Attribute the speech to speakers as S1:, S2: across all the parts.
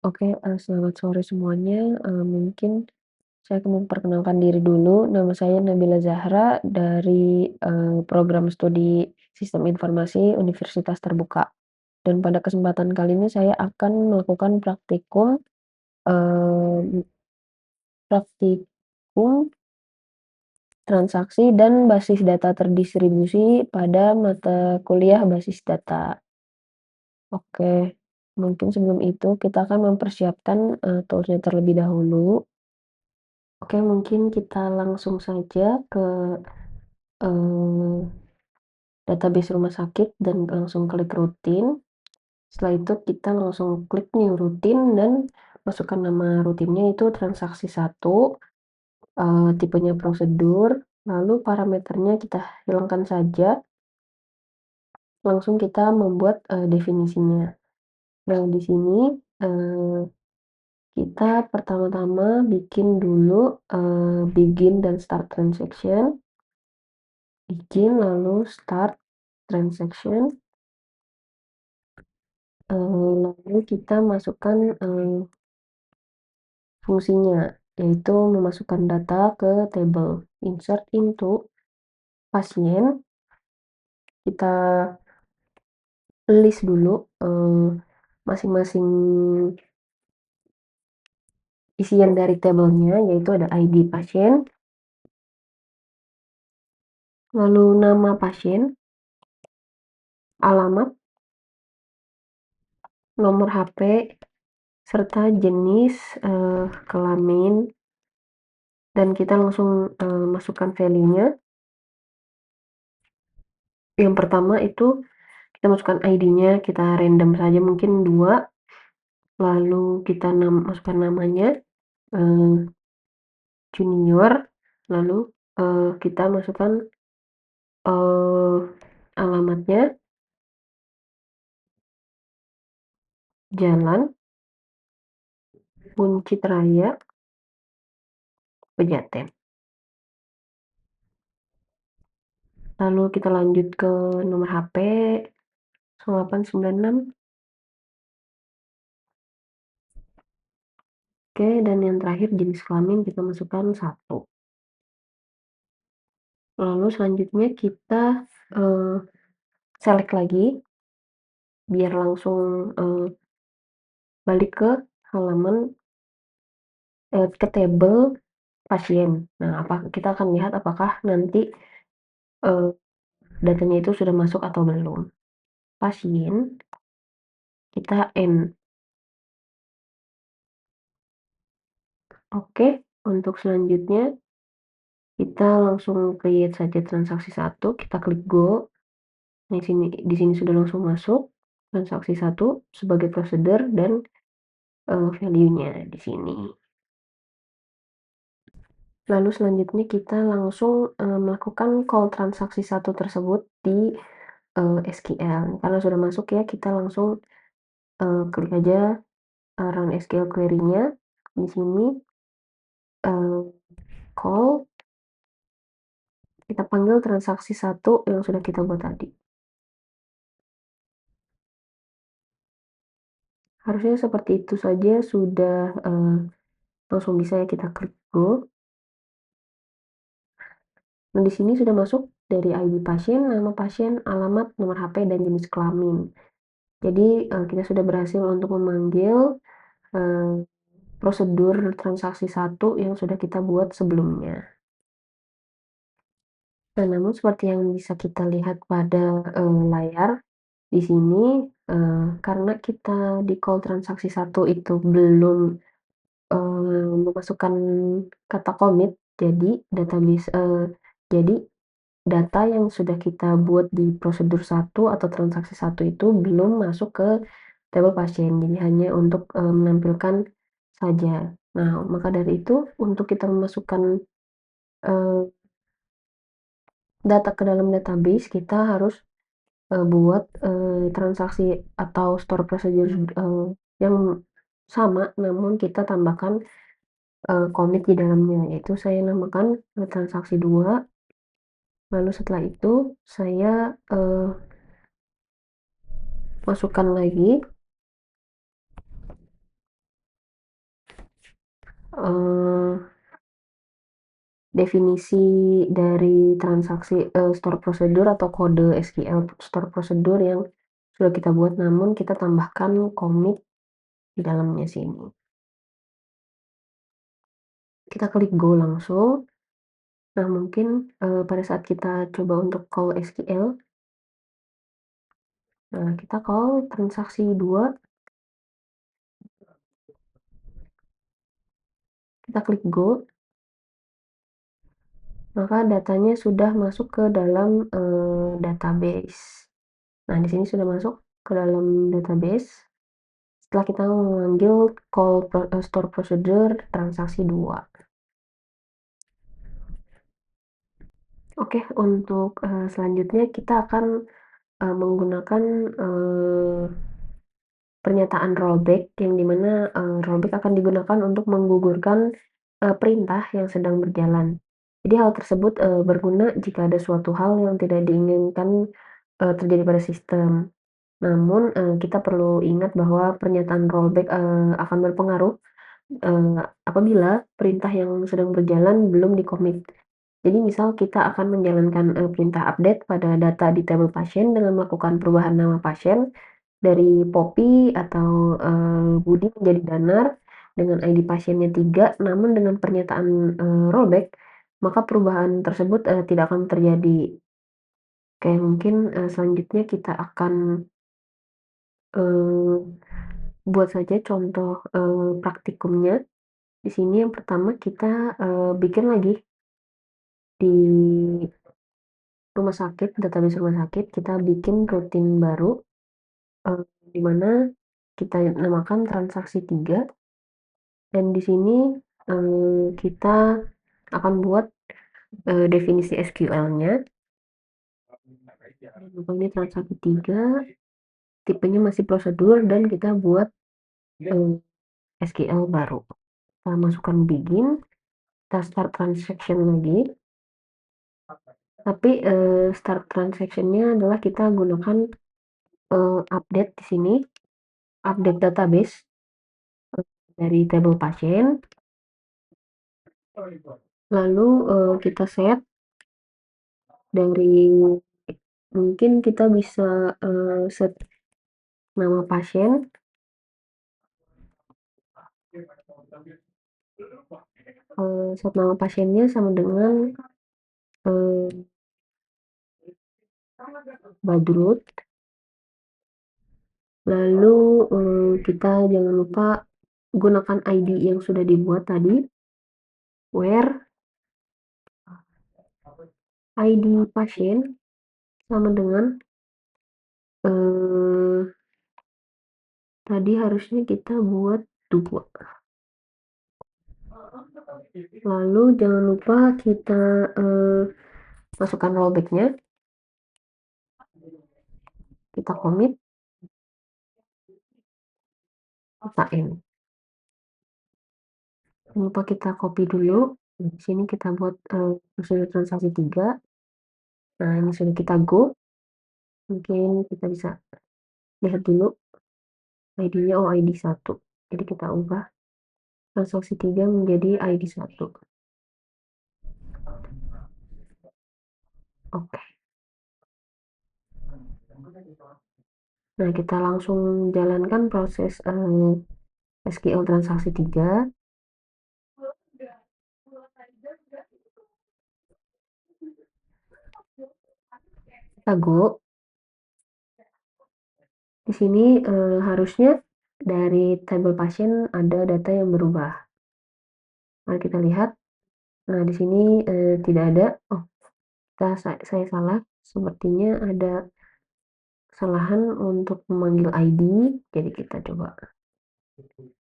S1: Oke, selamat sore semuanya, mungkin saya akan memperkenalkan diri dulu. Nama saya Nabila Zahra dari, program studi Sistem Informasi Universitas Terbuka. Dan pada kesempatan kali ini saya akan melakukan eee, praktikum transaksi dan basis data terdistribusi pada mata kuliah basis data. Oke, mungkin sebelum itu kita akan mempersiapkan, tools-nya terlebih dahulu. Oke, mungkin kita langsung saja ke, eee, database rumah sakit dan langsung klik rutin. Setelah itu kita langsung klik new rutin dan masukkan nama rutinnya itu transaksi satu, tipenya prosedur, lalu parameternya kita hilangkan saja, langsung kita membuat, definisinya. Nah, di sini, eee, kita pertama-tama bikin dulu, begin dan start transaction. Bikin lalu start transaction, lalu kita masukkan, fungsinya, yaitu memasukkan data ke tabel. Insert into pasien, kita list dulu, masing-masing isian dari tabelnya, yaitu ada ID pasien, lalu nama pasien, alamat, nomor HP, serta jenis, kelamin, dan kita langsung, masukkan value-nya. Yang pertama itu kita masukkan ID-nya, kita random saja mungkin 2, lalu kita masukkan namanya, eee, junior, lalu, kita masukkan, eee, alamatnya, Jalan Buncit Raya, Pejaten. Lalu kita lanjut ke nomor HP, 0896. Oke, dan yang terakhir jenis kelamin kita masukkan 1. Lalu selanjutnya kita, eee, select lagi, biar langsung, balik ke halaman ke tabel pasien. Nah, kita akan lihat apakah nanti, eee, datanya itu sudah masuk atau belum. Pasien, kita end. Oke, untuk selanjutnya kita langsung create saja transaksi satu, kita klik go. Di sini sudah langsung masuk transaksi satu sebagai prosedur dan, value-nya di sini. Lalu selanjutnya kita langsung, melakukan call transaksi satu tersebut di, SQL. Karena sudah masuk ya, kita langsung, klik aja, run SQL query-nya. Di sini, eee, call, kita panggil transaksi satu yang sudah kita buat tadi. Harusnya seperti itu saja sudah, langsung bisa ya kita klik go. Nah, di sini sudah masuk dari ID pasien, nama pasien, alamat, nomor HP, dan jenis kelamin. Jadi, kita sudah berhasil untuk memanggil, eee, prosedur transaksi satu yang sudah kita buat sebelumnya. Nah, namun seperti yang bisa kita lihat pada, layar di sini, karena kita di call transaksi satu itu belum, memasukkan kata commit, jadi jadi data yang sudah kita buat di prosedur satu atau transaksi satu itu belum masuk ke tabel pasien, jadi hanya untuk, menampilkan saja. Nah, maka dari itu untuk kita memasukkan, eee, data ke dalam database kita harus, buat, transaksi atau store procedure, yang sama namun kita tambahkan, commit di dalamnya, yaitu saya namakan, transaksi 2. Lalu setelah itu saya, masukkan lagi eee, definisi dari transaksi, store prosedur atau kode SQL store prosedur yang sudah kita buat, namun kita tambahkan commit di dalamnya sini. Kita klik go langsung. Nah, mungkin, pada saat kita coba untuk call SQL, nah kita call transaksi 2, kita klik go, maka datanya sudah masuk ke dalam, database. Nah, di sini sudah masuk ke dalam database, setelah kita memanggil call store procedure transaksi 2. Oke, untuk, selanjutnya kita akan, menggunakan, pernyataan rollback yang di mana, rollback akan digunakan untuk menggugurkan, perintah yang sedang berjalan. Jadi hal tersebut, berguna jika ada suatu hal yang tidak diinginkan, terjadi pada sistem. Namun, kita perlu ingat bahwa pernyataan rollback, akan berpengaruh, apabila perintah yang sedang berjalan belum di-commit. Jadi misal kita akan menjalankan, perintah update pada data di tabel pasien dengan melakukan perubahan nama pasien dari Poppy atau, Budi menjadi Danar dengan ID pasiennya 3, namun dengan pernyataan, rollback, maka perubahan tersebut, tidak akan terjadi. Oke, mungkin, selanjutnya kita akan, eee, buat saja contoh, praktikumnya. Di sini yang pertama kita, bikin lagi di rumah sakit, database rumah sakit, kita bikin rutin baru, di mana kita namakan transaksi 3 dan di sini, kita akan buat, definisi SQL-nya. Ini transaksi 3, tipenya masih prosedur dan kita buat, SQL baru. Kita masukkan begin, kita start transaction lagi, tapi, start transaction-nya adalah kita gunakan, update di sini, update database, dari tabel pasien, lalu, kita set dari mungkin kita bisa, set nama pasien, set nama pasiennya sama dengan, eee, Badrut, lalu, kita jangan lupa gunakan ID yang sudah dibuat tadi, where ID pasien sama dengan, eee, tadi harusnya kita buat 2. Lalu jangan lupa kita, masukkan rollback-nya, kita commit, kita end. Jangan lupa kita copy dulu, di sini kita buat, prosedur transaksi 3. Nah, ini sudah kita go, mungkin kita bisa lihat dulu ID-nya, oh ID 1. Jadi kita ubah transaksi 3 menjadi ID 1. Oke. Nah, kita langsung jalankan proses, SQL transaksi 3. Kita go. Di sini, harusnya dari tabel pasien ada data yang berubah. Mari kita lihat. Nah, di sini, tidak ada. Oh, saya salah. Sepertinya ada kesalahan untuk memanggil ID. Jadi kita coba.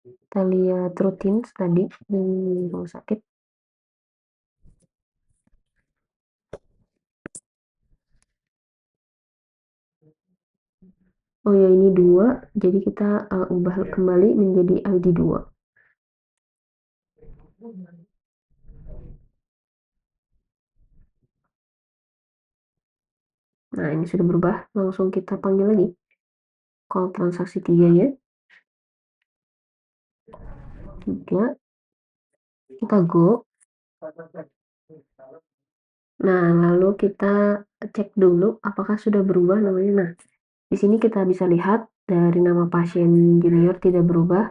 S1: Kita lihat routines tadi di rumah sakit. Oh ya, ini 2. Jadi kita, ubah kembali menjadi ID 2. Nah, ini sudah berubah. Langsung kita panggil lagi call transaksi 3-nya. 3. kita go. Nah, lalu kita cek dulu apakah sudah berubah namanya. Nah, di sini kita bisa lihat dari nama pasien junior tidak berubah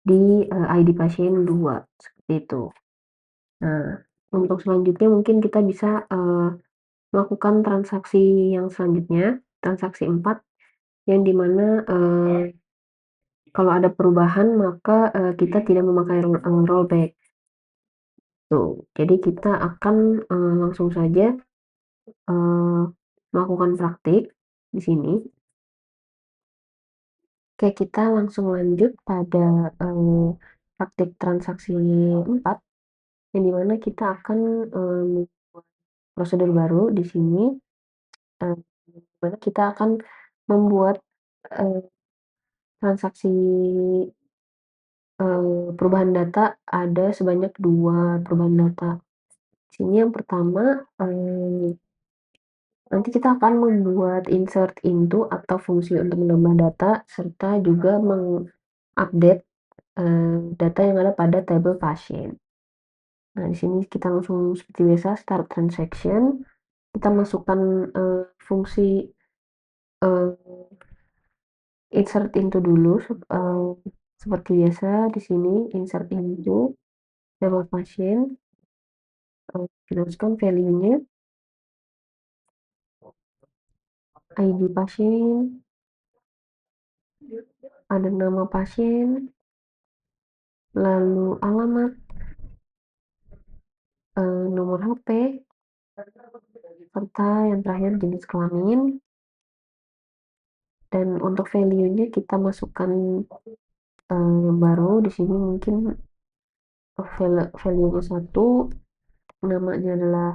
S1: di ID pasien 2 seperti itu. Nah, untuk selanjutnya mungkin kita bisa melakukan transaksi yang selanjutnya, transaksi 4 yang dimana kalau ada perubahan maka kita tidak memakai rollback. Tuh, jadi kita akan langsung saja melakukan praktik di sini. Oke, kita langsung lanjut pada praktik transaksi 4 yang dimana kita akan membuat prosedur baru di sini, di mana kita akan membuat eee, transaksi perubahan data ada sebanyak 2 perubahan data. Di sini yang pertama, nanti kita akan membuat insert into atau fungsi untuk menambah data serta juga mengupdate data yang ada pada tabel pasien. Nah, di sini kita langsung seperti biasa start transaction, kita masukkan fungsi eee, insert into dulu seperti biasa di sini insert into tabel pasien, kita masukkan value-nya, ID pasien, ada nama pasien, lalu alamat, nomor HP, serta yang terakhir jenis kelamin. Dan untuk value-nya kita masukkan yang baru di sini mungkin value-nya 1, namanya adalah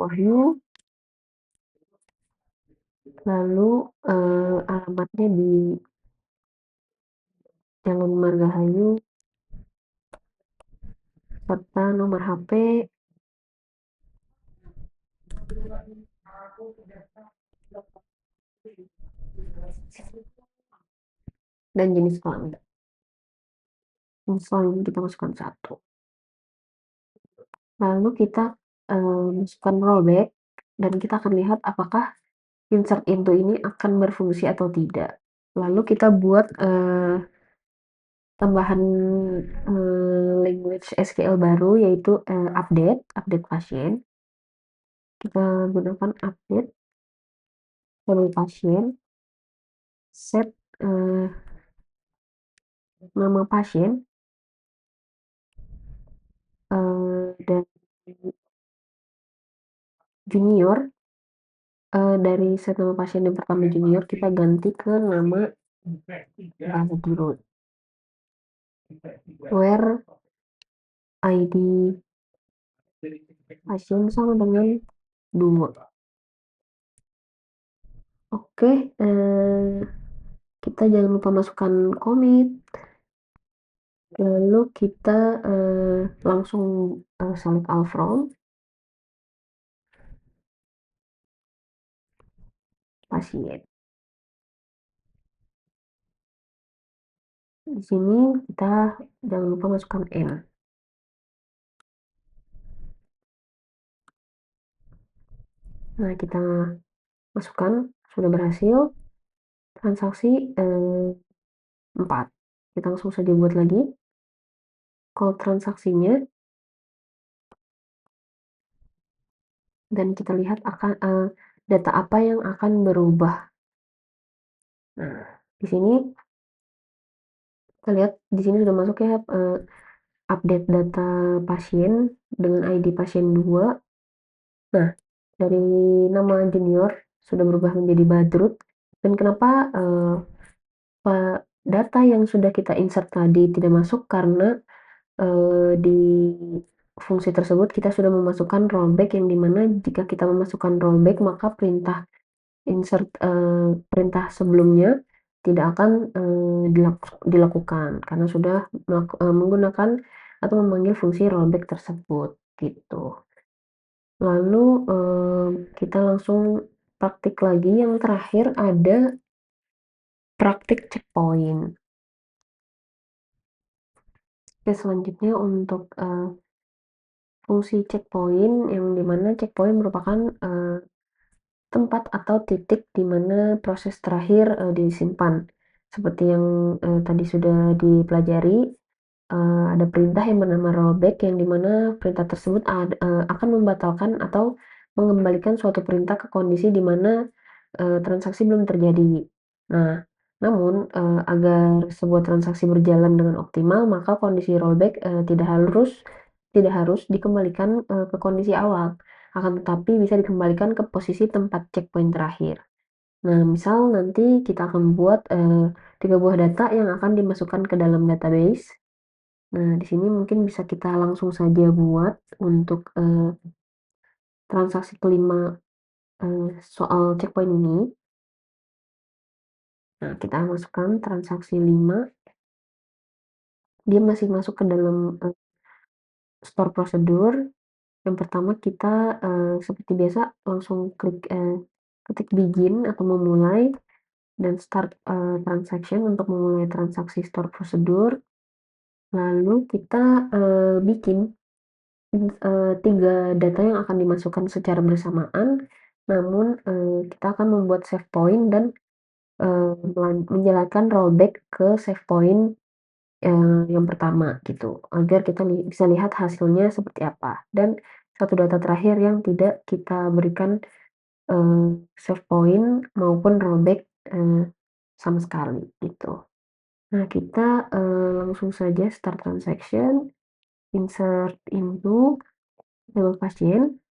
S1: Wahyu, lalu alamatnya di Jalan Margahayu, serta nomor HP dan jenis kelamin. Jenis kelamin kita masukkan 1. Lalu kita masukkan rollback dan kita akan lihat apakah insert into ini akan berfungsi atau tidak. Lalu kita buat tambahan language SQL baru yaitu update pasien. Kita gunakan update tabel pasien, set nama pasien dan junior, dari set nama pasien yang pertama junior kita ganti ke nama Badrun, where ID pasien sama dengan 2. Oke, kita jangan lupa masukkan commit, lalu kita langsung select all from pasien. Di sini kita jangan lupa masukkan N. Nah, kita masukkan, sudah berhasil transaksi 4. Kita langsung saja buat lagi call transaksinya dan kita lihat akan data apa yang akan berubah. Nah, di sini kita lihat di sini sudah masuk ya update data pasien dengan ID pasien 2. Nah, dari nama junior sudah berubah menjadi Badrut dan kenapa data yang sudah kita insert tadi tidak masuk karena di fungsi tersebut kita sudah memasukkan rollback yang dimana jika kita memasukkan rollback maka perintah insert perintah sebelumnya tidak akan dilakukan karena sudah menggunakan atau memanggil fungsi rollback tersebut gitu. Lalu kita langsung praktik lagi yang terakhir ada praktik checkpoint. Oke, selanjutnya untuk, fungsi checkpoint yang di mana checkpoint merupakan, tempat atau titik di mana proses terakhir, disimpan. Seperti yang, tadi sudah dipelajari, ada perintah yang bernama rollback yang di mana perintah tersebut akan membatalkan atau mengembalikan suatu perintah ke kondisi di mana, transaksi belum terjadi. Nah, namun, agar sebuah transaksi berjalan dengan optimal, maka kondisi rollback, tidak harus dikembalikan, ke kondisi awal, akan tetapi bisa dikembalikan ke posisi tempat checkpoint terakhir. Nah, misal nanti kita akan buat, 3 buah data yang akan dimasukkan ke dalam database. Nah, di sini mungkin bisa kita langsung saja buat untuk, transaksi kelima, soal checkpoint ini. Nah, kita masukkan transaksi 5, dia masih masuk ke dalam, store prosedur. Yang pertama kita, seperti biasa langsung ketik begin atau memulai dan start, transaction untuk memulai transaksi store prosedur. Lalu kita, bikin 3 data yang akan dimasukkan secara bersamaan, namun, kita akan membuat save point dan, menjalankan rollback ke save point, yang pertama gitu, agar kita bisa lihat hasilnya seperti apa. Dan satu data terakhir yang tidak kita berikan, save point maupun rollback, sama sekali gitu. Nah, kita, langsung saja start transaction, insert into table pasien,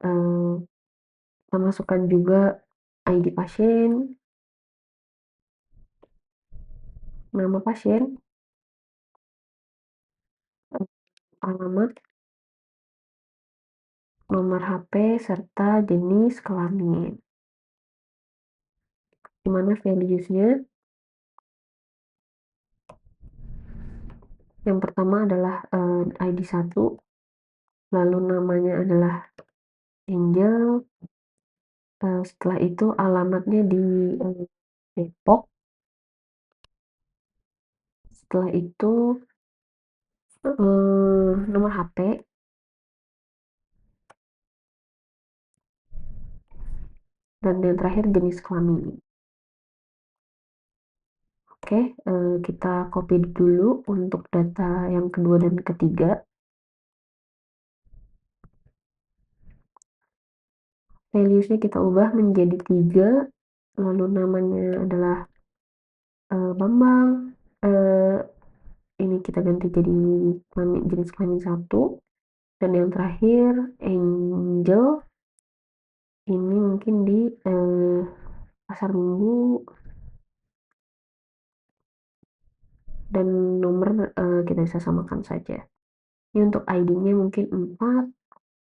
S1: eee kita masukkan juga ID pasien, nama pasien, alamat, nomor HP, serta jenis kelamin. Di mana values-nya yang pertama adalah, ID 1, lalu namanya adalah Angel, setelah itu alamatnya di, Depok, setelah itu, nomor HP, dan yang terakhir jenis kelamin. Oke, kita copy dulu untuk data yang kedua dan ketiga. Values-nya kita ubah menjadi 3, lalu namanya adalah, Bambang, eee, ini kita ganti jadi jenis kelamin 1, dan yang terakhir Angel, ini mungkin di, pasar Minggu, dan nomor, kita bisa samakan saja. Ini untuk ID-nya mungkin 4,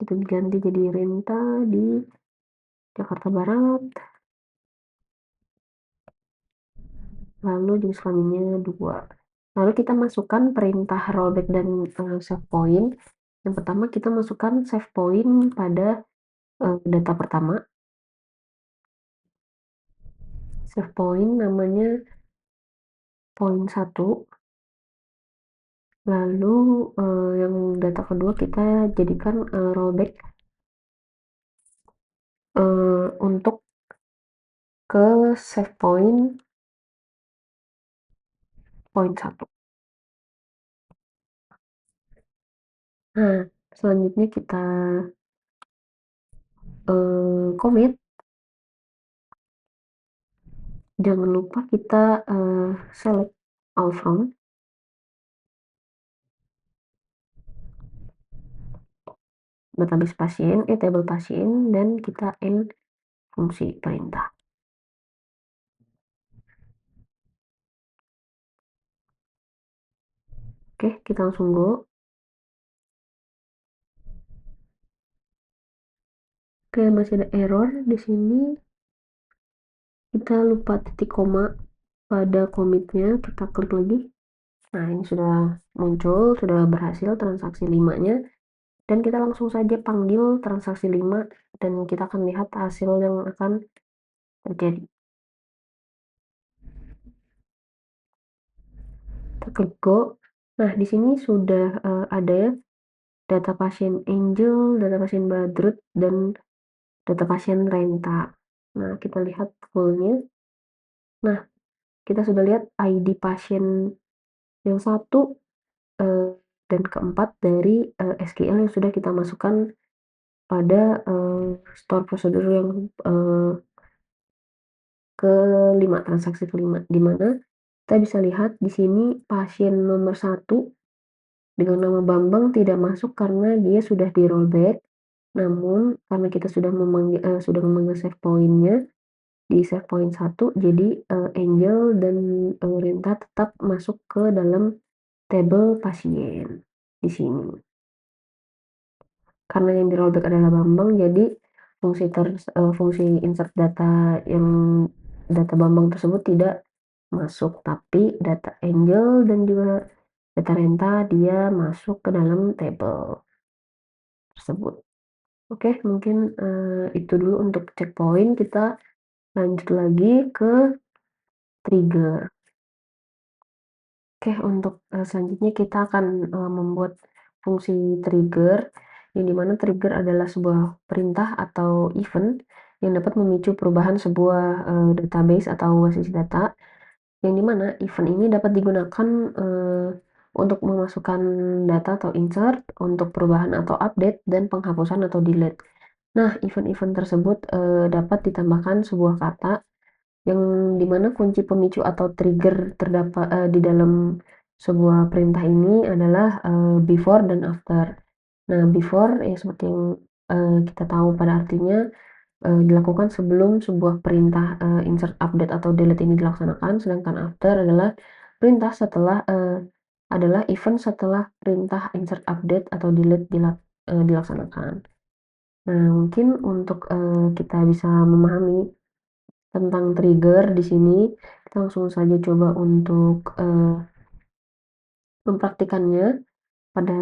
S1: kita ganti jadi Renta di Jakarta Barat, lalu jenis kelaminnya 2. Lalu kita masukkan perintah rollback dan, save point. Yang pertama kita masukkan save point pada, data pertama. Save point namanya point 1, lalu, yang data kedua kita jadikan, rollback, untuk ke save point, point 1. Nah, selanjutnya kita, commit. Jangan lupa kita, select all from, database pasien, table pasien, dan kita end fungsi perintah. Oke, kita langsung go. Oke, masih ada error di sini. Kita lupa titik koma pada commit-nya, kita klik lagi. Nah, ini sudah muncul, sudah berhasil transaksi 5-nya, dan kita langsung saja panggil transaksi 5 dan kita akan lihat hasil yang akan terjadi. Kita klik go. Nah, di sini sudah, ada ya data pasien Angel, data pasien Badrut, dan data pasien Renta. Nah, kita lihat full-nya. Nah, kita sudah lihat ID pasien yang satu dan keempat dari, SQL yang sudah kita masukkan pada, store prosedur yang, kelima, transaksi kelima, di mana kita bisa lihat di sini pasien nomor satu dengan nama Bambang tidak masuk karena dia sudah di-rollback, namun karena kita sudah memanggil save point-nya di save point 1, jadi, Angel dan, Renta tetap masuk ke dalam tabel pasien di sini. Karena yang di-rollback adalah Bambang, jadi fungsi insert data yang data Bambang tersebut tidak masuk, tapi data Angel dan juga data Renta dia masuk ke dalam tabel tersebut. Oke, mungkin, itu dulu untuk checkpoint, kita lanjut lagi ke trigger. Oke, untuk, selanjutnya kita akan, membuat fungsi trigger, yang dimana trigger adalah sebuah perintah atau event yang dapat memicu perubahan sebuah, database atau basis data, yang dimana event ini dapat digunakan, untuk memasukkan data atau insert, untuk perubahan atau update, dan penghapusan atau delete. Nah, event-event tersebut, dapat ditambahkan sebuah kata yang dimana kunci pemicu atau trigger terdapat di dalam sebuah perintah ini adalah, before dan after. Nah, before ya seperti yang, kita tahu pada artinya, dilakukan sebelum sebuah perintah, insert, update, atau delete ini dilaksanakan, sedangkan after adalah event setelah perintah insert, update, atau delete dilaksanakan. Nah, mungkin untuk, kita bisa memahami tentang trigger di sini, kita langsung saja coba untuk, mempraktikannya pada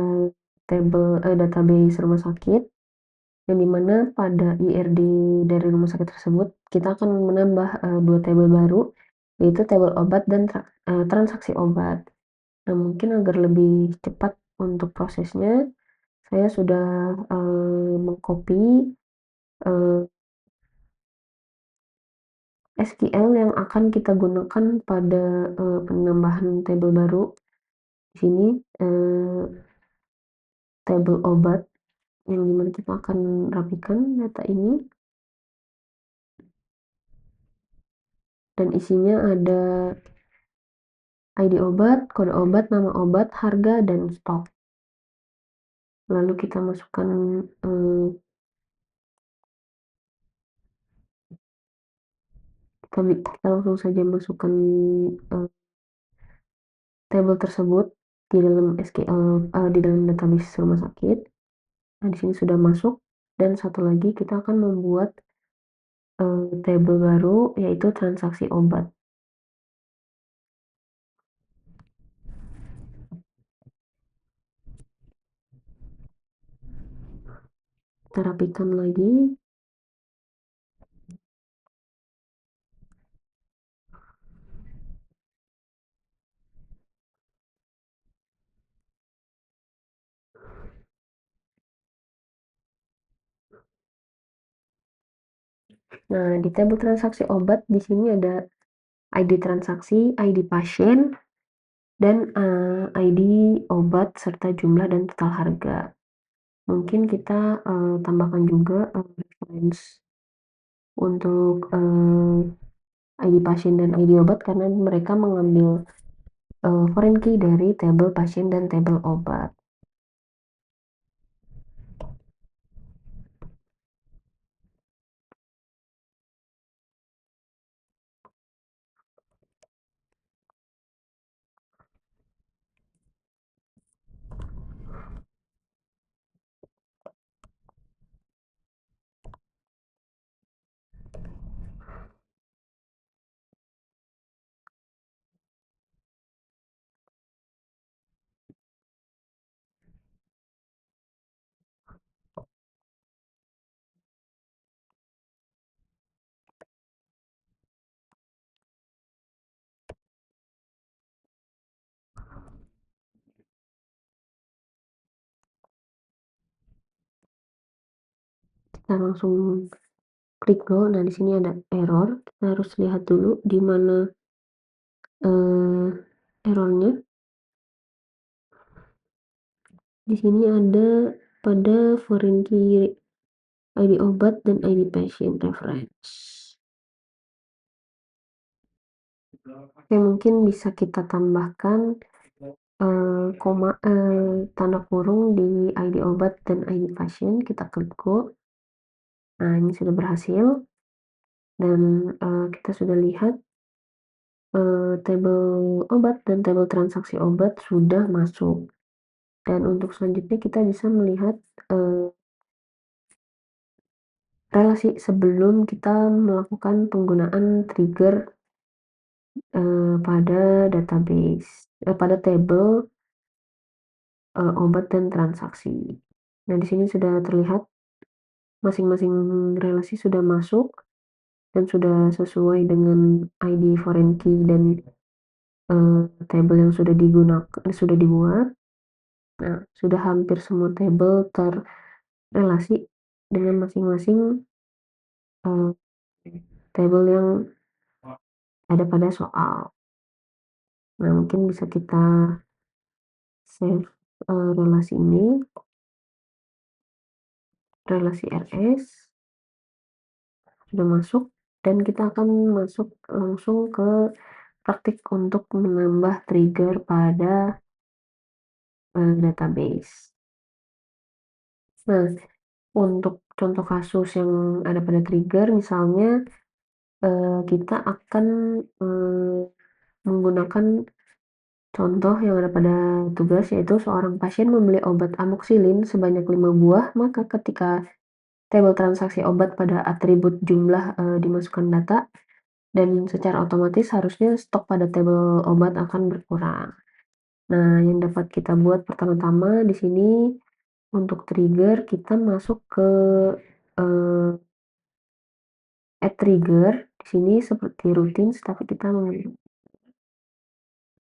S1: database rumah sakit, yang dimana pada IRD dari rumah sakit tersebut, kita akan menambah, 2 tabel baru, yaitu tabel obat dan transaksi obat. Nah, mungkin agar lebih cepat untuk prosesnya, saya sudah, meng-copy, eee, SQL yang akan kita gunakan pada, penambahan tabel baru di sini, tabel obat yang dimana kita akan rapikan data ini, dan isinya ada ID obat, kode obat, nama obat, harga, dan stok. Lalu kita masukkan, kita langsung saja masukkan, tabel tersebut di dalam SQL, di dalam database rumah sakit. Nah, di sini sudah masuk, dan satu lagi kita akan membuat, tabel baru yaitu transaksi obat. Kita rapikan lagi. Nah, di tabel transaksi obat di sini ada ID transaksi, ID pasien, dan, ID obat serta jumlah dan total harga. Mungkin kita, tambahkan juga, reference untuk, ID pasien dan ID obat karena mereka mengambil, foreign key dari tabel pasien dan tabel obat. kita langsung klik go. Nah, di sini ada error, kita harus lihat dulu di mana errornya. Di sini ada pada foreign key ID obat dan ID patient reference. Oke, mungkin bisa kita tambahkan tanda kurung di ID obat dan ID pasien. Kita klik go. Nah, ini sudah berhasil dan kita sudah lihat tabel obat dan tabel transaksi obat sudah masuk. Dan untuk selanjutnya kita bisa melihat relasi sebelum kita melakukan penggunaan trigger pada database, pada tabel obat dan transaksi. Nah, di sini sudah terlihat masing-masing relasi sudah masuk dan sudah sesuai dengan ID foreign key dan tabel yang sudah dibuat. Nah, sudah hampir semua tabel terrelasi dengan masing-masing eee, tabel yang ada pada soal. Nah, mungkin bisa kita save relasi ini, relasi RS sudah masuk dan kita akan masuk langsung ke praktik untuk menambah trigger pada database. Nah, untuk contoh kasus yang ada pada trigger misalnya, kita akan menggunakan contoh yang ada pada tugas, yaitu seorang pasien membeli obat amoxicillin sebanyak 5 buah, maka ketika tabel transaksi obat pada atribut jumlah dimasukkan data dan secara otomatis harusnya stok pada tabel obat akan berkurang. Nah, yang dapat kita buat pertama-tama di sini untuk trigger kita masuk ke eee, add trigger. Di sini seperti routines tapi kita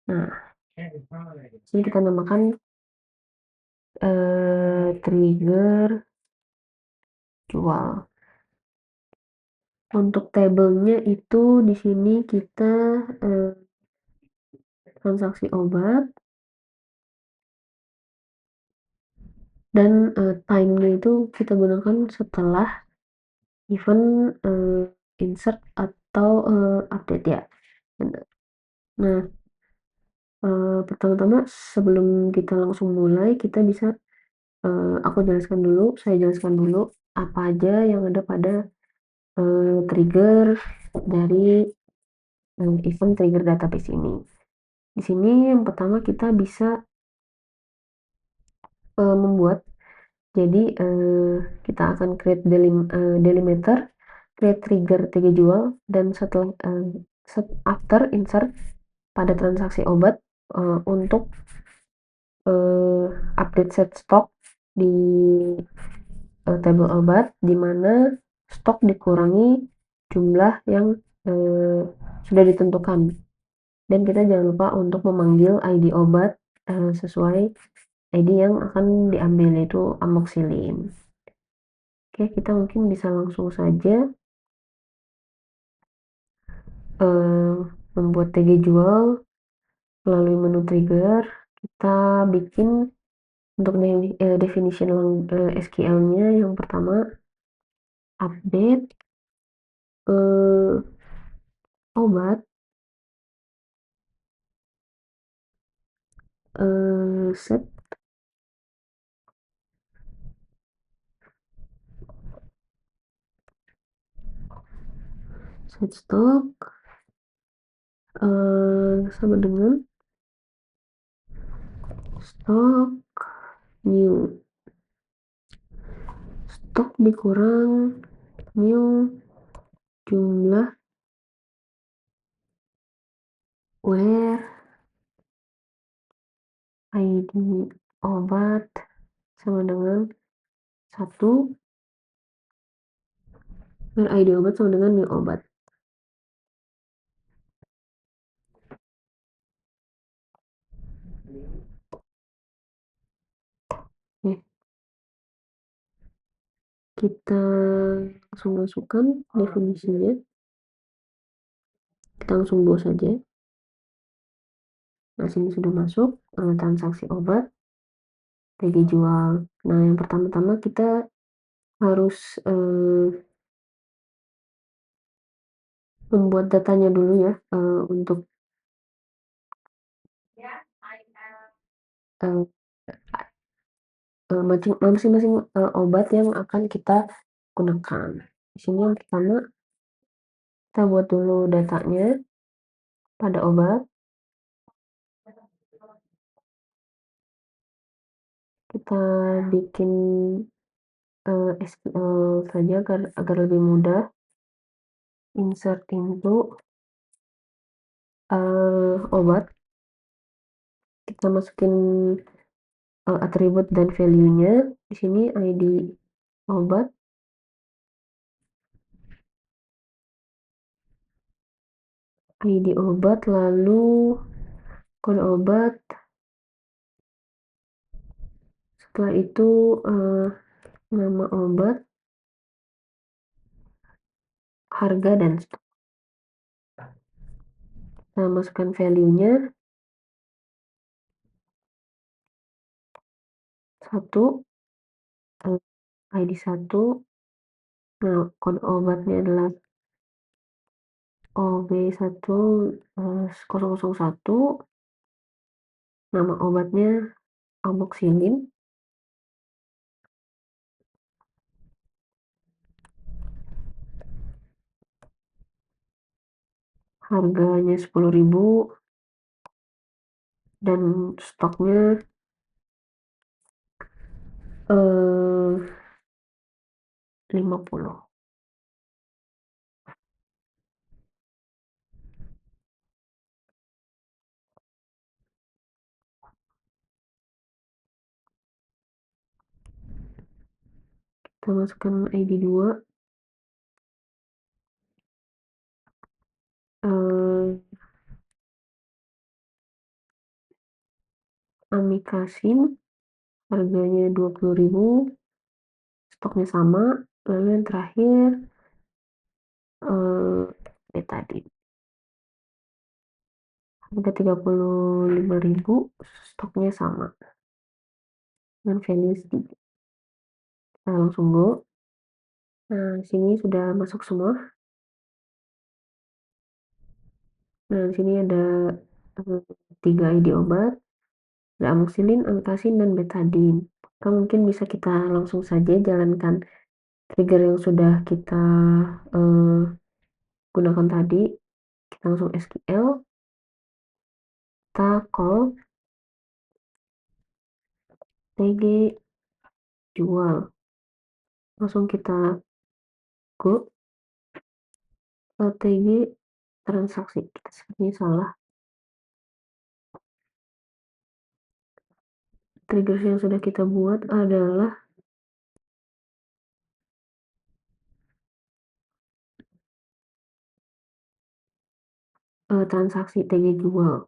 S1: nah, di sini kita namakan trigger jual. Untuk tabelnya itu di sini kita transaksi obat dan time-nya itu kita gunakan setelah event insert atau update ya. Nah, pertama-tama sebelum kita langsung mulai kita bisa saya jelaskan dulu apa aja yang ada pada trigger dari event trigger database ini. Di sini yang pertama kita bisa membuat jadi kita akan create delimiter, create trigger TG jual dan setelah after insert pada transaksi obat untuk update set stock di tabel obat di mana stok dikurangi jumlah yang sudah ditentukan. Dan kita jangan lupa untuk memanggil ID obat sesuai ID yang akan diambil yaitu amoxicillin. Oke, kita mungkin bisa langsung saja membuat TG jual melalui menu trigger. Kita bikin untuk definition SQL-nya yang pertama update obat set stock sama dengan stok new, stok dikurang new jumlah where ID obat sama dengan 1, where ID obat sama dengan new obat. Oke. Kita langsung masukkan definisinya, kita langsung bawa saja. Nah, sini sudah masuk transaksi obat, TG jual. Nah, yang pertama-tama kita harus membuat datanya dulu ya, untuk eh, masing-masing obat yang akan kita gunakan. Di sini yang pertama kita buat dulu datanya pada obat. Kita bikin SQL saja agar lebih mudah. Insert into obat. Kita masukin atribut dan value-nya. Di sini ID obat, lalu kode obat. Setelah itu nama obat, harga, dan stok. Kita masukkan value-nya 1, ID 1. Nah, kode obatnya adalah OB1001. Nama obatnya amoxicillin. Harganya 10.000 dan stoknya 50. Kita masukkan ID 2, amikasin, harganya 20.000, stoknya sama. Lalu yang terakhir betadine, harga 35.000, stoknya sama dengan value sedikit. Kita langsung go. Nah, sini sudah masuk semua. Nah, di sini ada 3 ID obat, ada amoxicillin, amikasin, dan betadine. Mungkin bisa kita langsung saja jalankan trigger yang sudah kita gunakan tadi. Kita langsung SQL, kita call TG jual, langsung kita go TG transaksi. Kita sepertinya salah. Trigger yang sudah kita buat adalah transaksi TG jual.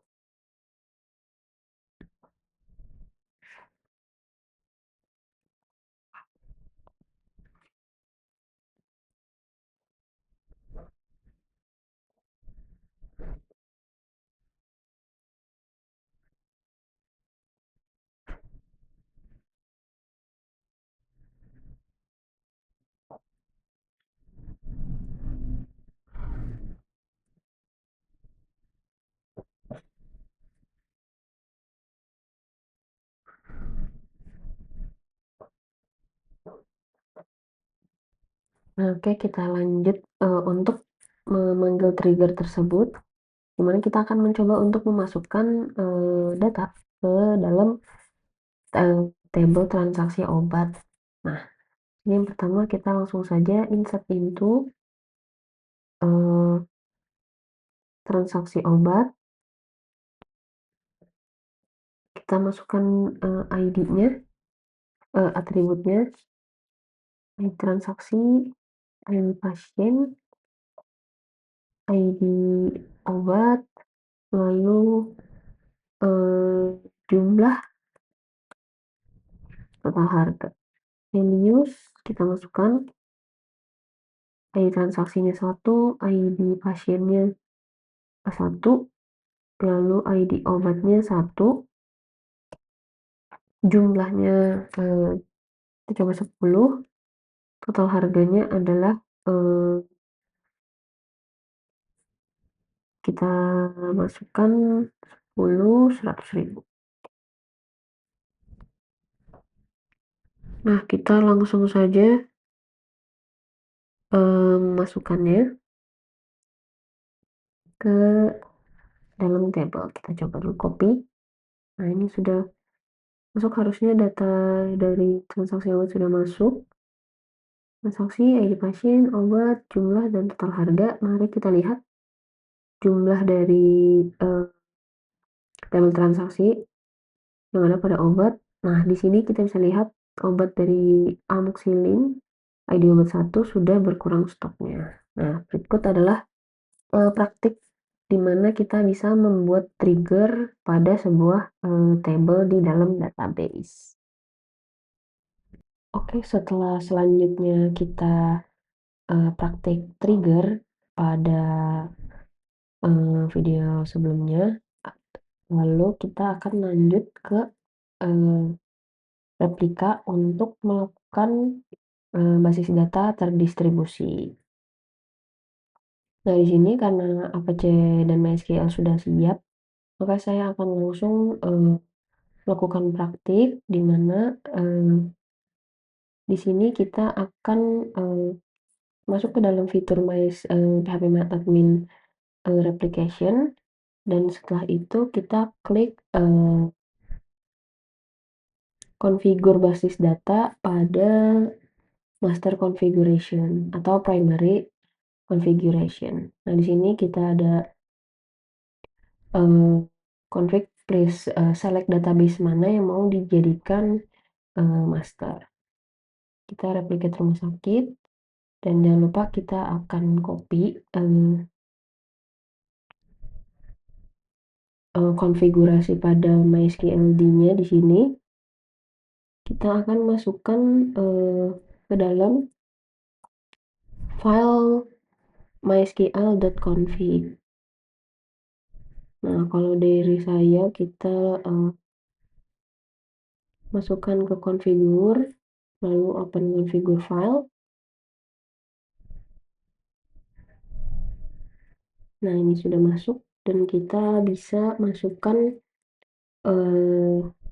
S1: Nah, oke, kita lanjut untuk memanggil trigger tersebut, dimana kita akan mencoba untuk memasukkan data ke dalam table transaksi obat. Nah, ini yang pertama kita langsung saja insert into transaksi obat. Kita masukkan ID-nya, atributnya, ID transaksi, ID pasien, ID obat, lalu jumlah total harga. values kita masukkan, ID transaksinya 1, ID pasiennya 1, lalu ID obatnya 1, jumlahnya kita coba 10, total harganya adalah kita masukkan 10, 100.000. Nah, kita langsung saja memasukkannya ke dalam table. Kita coba dulu copy. Nah, ini sudah masuk, harusnya data dari transaksi obat sudah masuk. Transaksi, ID pasien, obat, jumlah, dan total harga. Mari kita lihat jumlah dari tabel transaksi yang ada pada obat. Nah, di sini kita bisa lihat obat dari amoxicillin ID obat 1 sudah berkurang stoknya. Nah, berikut adalah praktik di mana kita bisa membuat trigger pada sebuah table di dalam database. Oke, setelah selanjutnya kita praktik trigger pada video sebelumnya, lalu kita akan lanjut ke replika untuk melakukan basis data terdistribusi. Nah, di sini karena APC dan MySQL sudah siap, maka saya akan langsung melakukan praktik di mana di sini kita akan masuk ke dalam fitur PHP Replication, dan setelah itu kita klik configure basis data pada master configuration atau primary configuration. Nah, di sini kita ada config, please select database mana yang mau dijadikan master. Kita replicate rumah sakit, dan jangan lupa kita akan copy konfigurasi pada MySQLD-nya di sini. Kita akan masukkan ke dalam file mysql.config. Nah, kalau dari saya kita masukkan ke configure, lalu open configure file. Nah, ini sudah masuk, dan kita bisa masukkan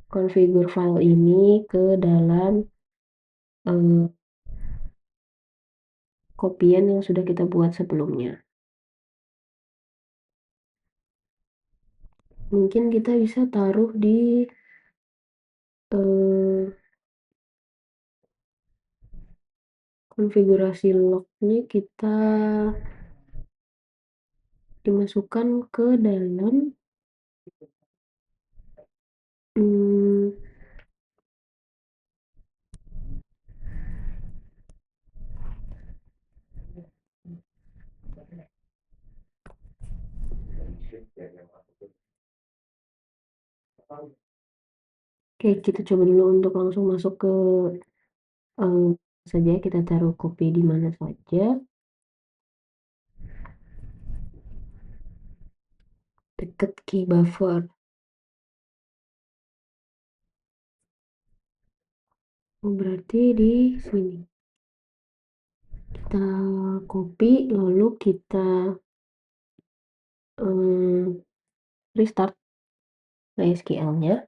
S1: configure file ini ke dalam kopian yang sudah kita buat sebelumnya. Mungkin kita bisa taruh di konfigurasi lognya, kita dimasukkan ke dalam oke, kita coba dulu untuk langsung masuk ke saja, kita taruh copy di mana saja. Dekat key buffer. Oh, berarti di sini. Kita copy, lalu kita restart MySQL-nya.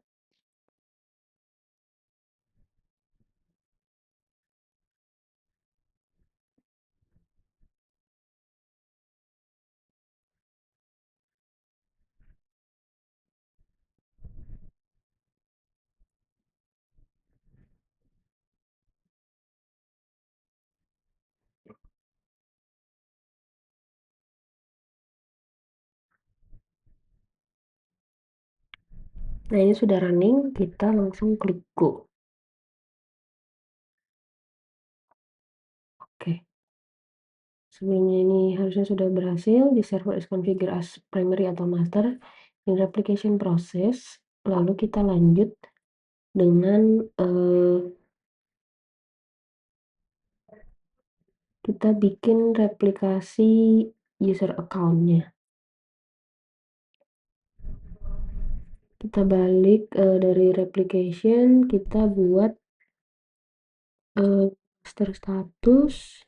S1: Nah, ini sudah running, kita langsung klik go. Oke. Sebelumnya ini harusnya sudah berhasil. Di server is configured as primary atau master in replication process. Lalu kita lanjut dengan kita bikin replikasi user account-nya. Kita balik, dari replication, kita buat, master status.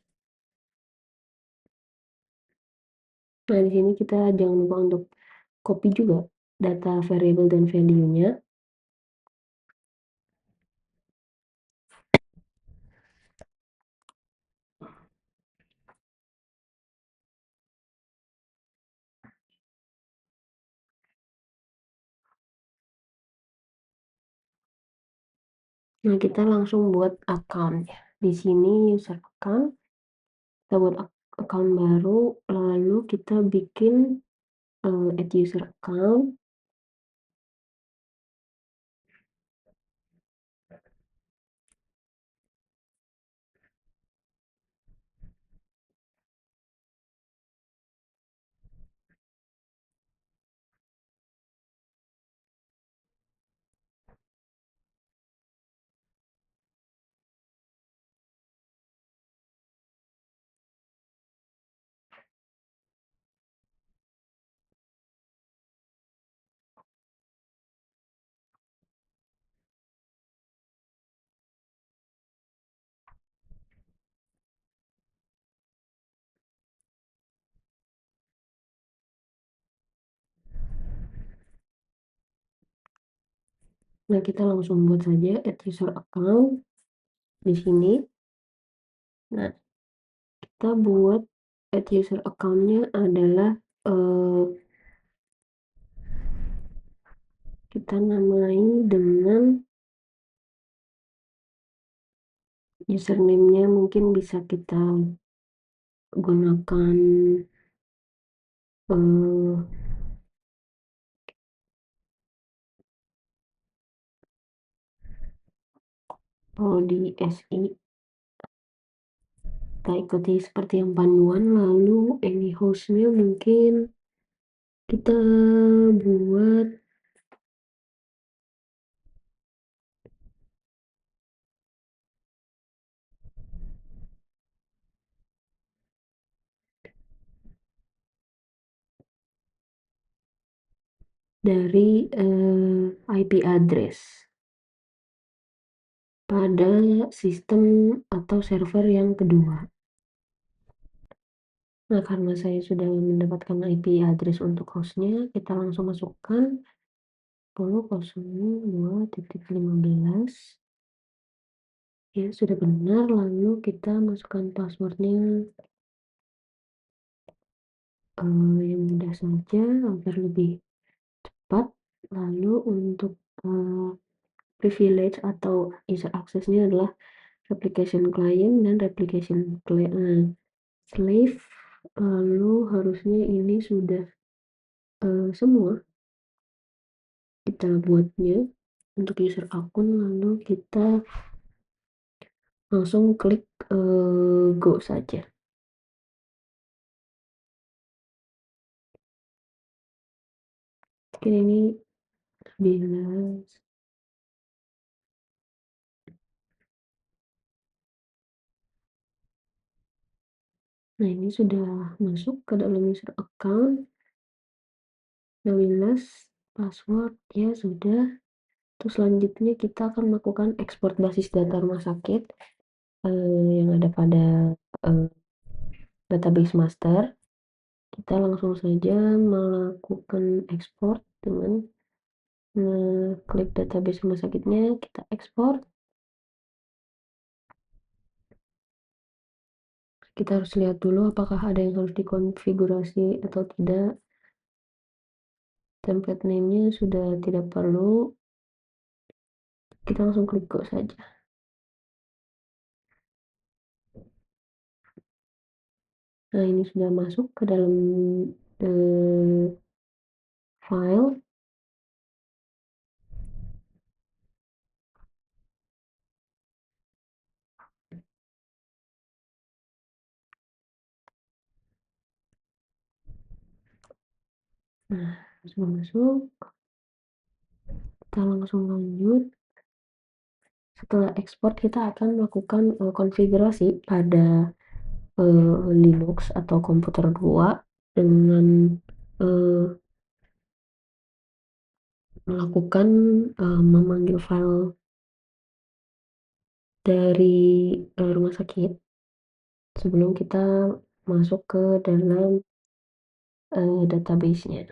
S1: Nah, di sini kita jangan lupa untuk copy juga data variable dan value-nya. Nah, kita langsung buat account-nya. Di sini user account, kita buat account baru, lalu kita bikin, add user account. Nah, kita langsung buat saja add user account di sini. Nah, kita buat add user account-nya adalah, kita namai dengan username-nya mungkin bisa kita gunakan, eee, di SI. Kita ikuti seperti yang panduan, lalu ini host-nya mungkin kita buat dari, IP address pada sistem atau server yang kedua. Nah, karena saya sudah mendapatkan IP address untuk host-nya, kita langsung masukkan 10.02.15. Ya, sudah benar, lalu kita masukkan password-nya, yang mudah saja agar lebih cepat. Lalu untuk, privilege atau user access-nya adalah replication client dan replication slave, lalu harusnya ini sudah, semua kita buatnya untuk user akun, lalu kita langsung klik, go saja. Mungkin ini 11. Nah, ini sudah masuk ke dalam user account. 12 password ya sudah. Terus selanjutnya kita akan melakukan ekspor basis data rumah sakit, yang ada pada, eee, database master. Kita langsung saja melakukan ekspor dengan ngeklik database rumah sakitnya, kita ekspor. Kita harus lihat dulu apakah ada yang harus dikonfigurasi atau tidak. Template name-nya sudah tidak perlu, kita langsung klik go saja. Nah, ini sudah masuk ke dalam, file. Nah, sudah masuk, kita langsung lanjut. Setelah ekspor kita akan melakukan, konfigurasi pada Linux atau komputer 2 dengan eh, melakukan memanggil file dari rumah sakit sebelum kita masuk ke dalam database-nya.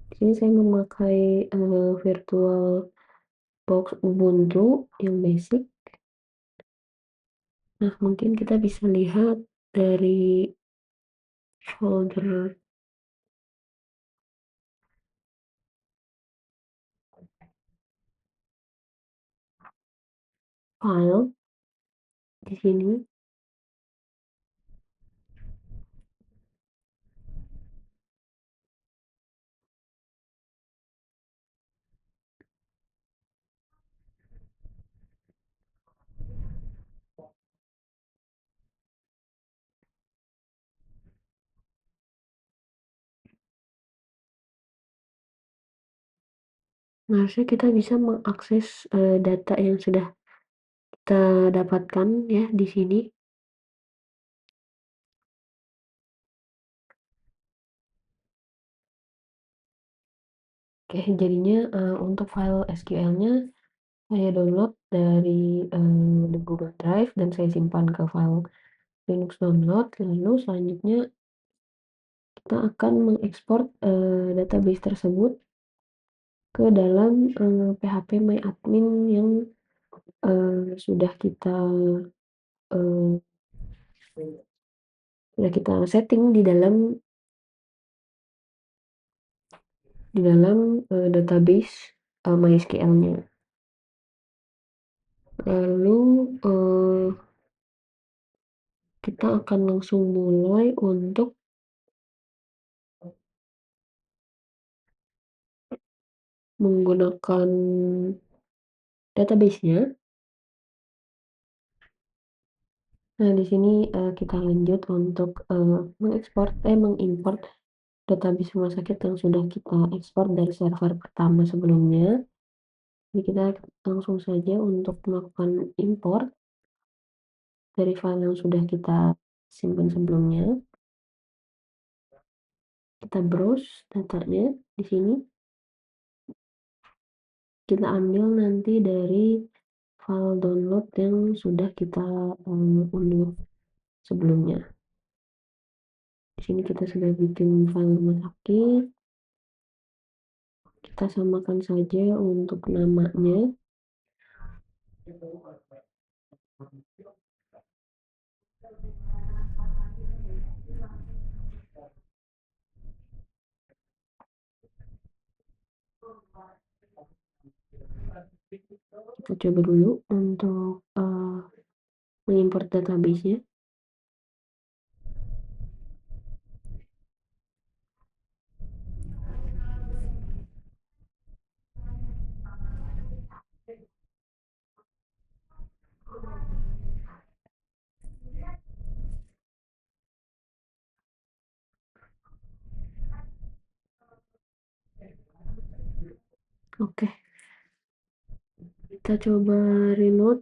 S1: Di sini saya memakai VirtualBox Ubuntu yang basic. Nah, mungkin kita bisa lihat dari folder file di sini. Nah, harusnya kita bisa mengakses data yang sudah kita dapatkan ya di sini. Oke, jadinya untuk file SQL-nya saya download dari the Google Drive dan saya simpan ke file Linux download. Lalu selanjutnya kita akan mengekspor database tersebut ke dalam PHP MyAdmin yang sudah kita eh, setting di dalam database MySQL-nya. Lalu kita akan langsung mulai untuk menggunakan database-nya. Nah, di sini kita lanjut untuk mengimport database rumah sakit yang sudah kita ekspor dari server pertama sebelumnya. Jadi kita langsung saja untuk melakukan import dari file yang sudah kita simpan sebelumnya. Kita browse datanya di sini. Kita ambil nanti dari file download yang sudah kita unduh sebelumnya. Di sini kita sudah bikin file rumah sakit. Kita samakan saja untuk namanya. Kita coba dulu untuk mengimport database-nya. Oke, kita coba reload.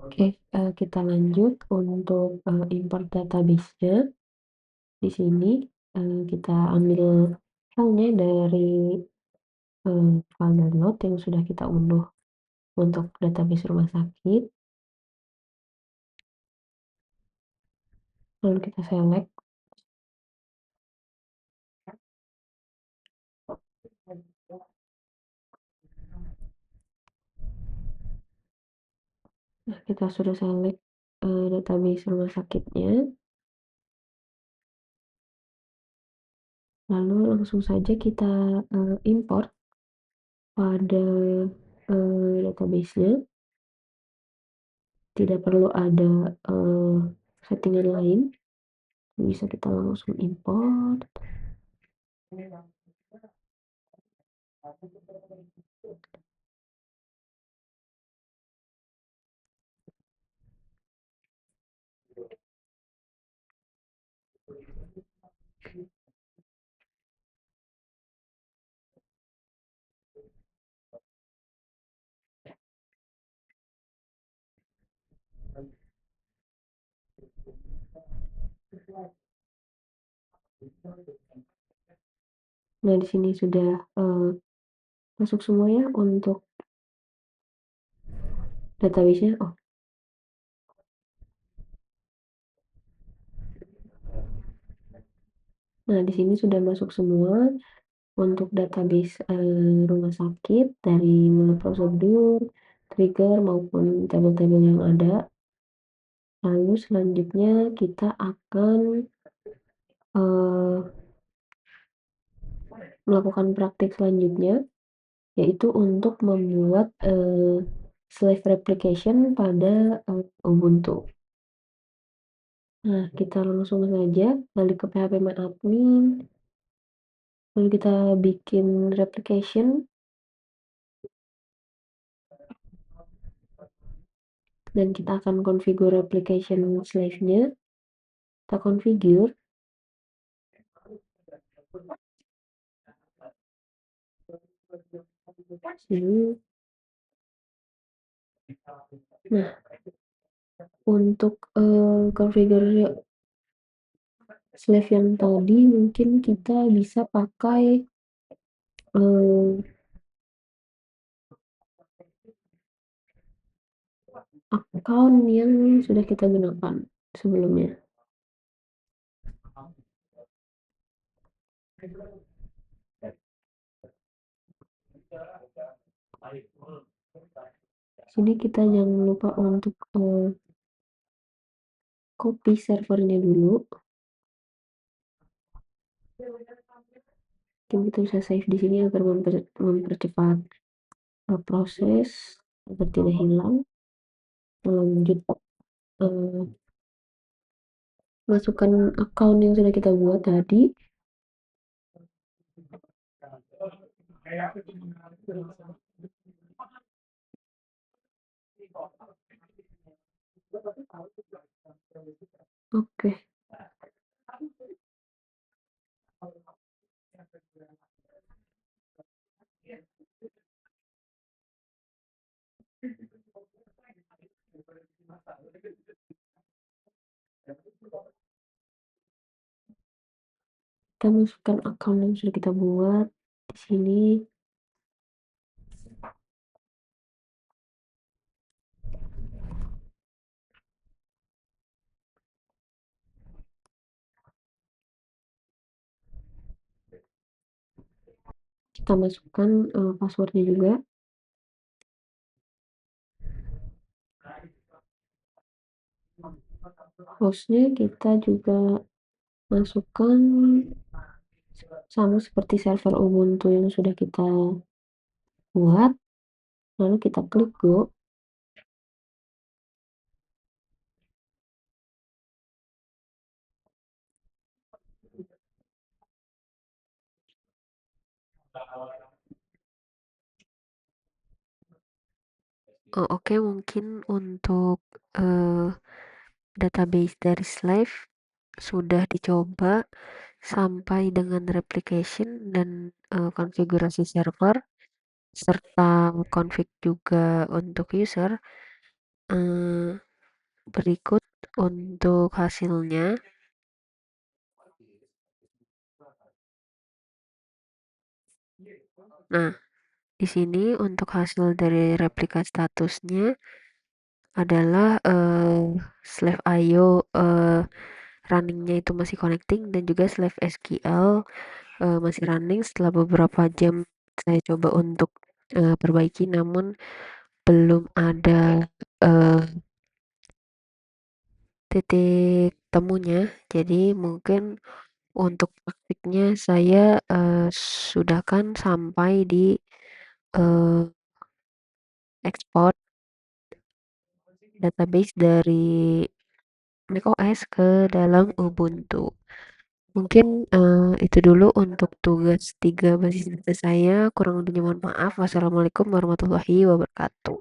S1: Oke, kita lanjut untuk import database-nya. Di sini kita ambil filenya dari file download yang sudah kita unduh untuk database rumah sakit. Lalu kita select. Nah, kita sudah select database rumah sakitnya. Lalu langsung saja kita import pada database-nya. Tidak perlu ada settingan lain, bisa kita langsung import. Nah, di sini sudah masuk semua ya untuk database-nya. Oh, nah di sini sudah masuk semua untuk database rumah sakit dari mulai prosedur, trigger maupun tabel-tabel yang ada. Lalu selanjutnya kita akan melakukan praktik selanjutnya, yaitu untuk membuat slave replication pada Ubuntu. Nah, kita langsung saja balik ke php-admin, lalu kita bikin replication, dan kita akan configure replication slave-nya. Kita configure. Sini. Nah, untuk configure slave yang tadi mungkin kita bisa pakai account yang sudah kita gunakan sebelumnya. Sini kita jangan lupa untuk copy servernya dulu. Mungkin kita bisa save di sini agar mempercepat proses agar tidak hilang. Lanjut masukkan account yang sudah kita buat tadi. Oke. Kita masukkan account yang sudah kita buat di sini. Kita masukkan passwordnya juga. Hostnya kita juga masukkan sama seperti server Ubuntu yang sudah kita buat. Lalu kita klik go. Oh, oke, mungkin untuk database dari Slave sudah dicoba sampai dengan replication dan konfigurasi server serta config juga untuk user. Berikut untuk hasilnya. Nah, di sini untuk hasil dari replika statusnya adalah slave IO runningnya itu masih connecting dan juga slave SQL masih running. Setelah beberapa jam saya coba untuk perbaiki, namun belum ada titik temunya. Jadi mungkin Untuk praktiknya saya, sudah kan sampai di, eee, ekspor database dari macOS ke dalam Ubuntu. Mungkin, itu dulu untuk tugas 3 basis data saya, kurang lebihnya mohon maaf. Wassalamualaikum warahmatullahi wabarakatuh.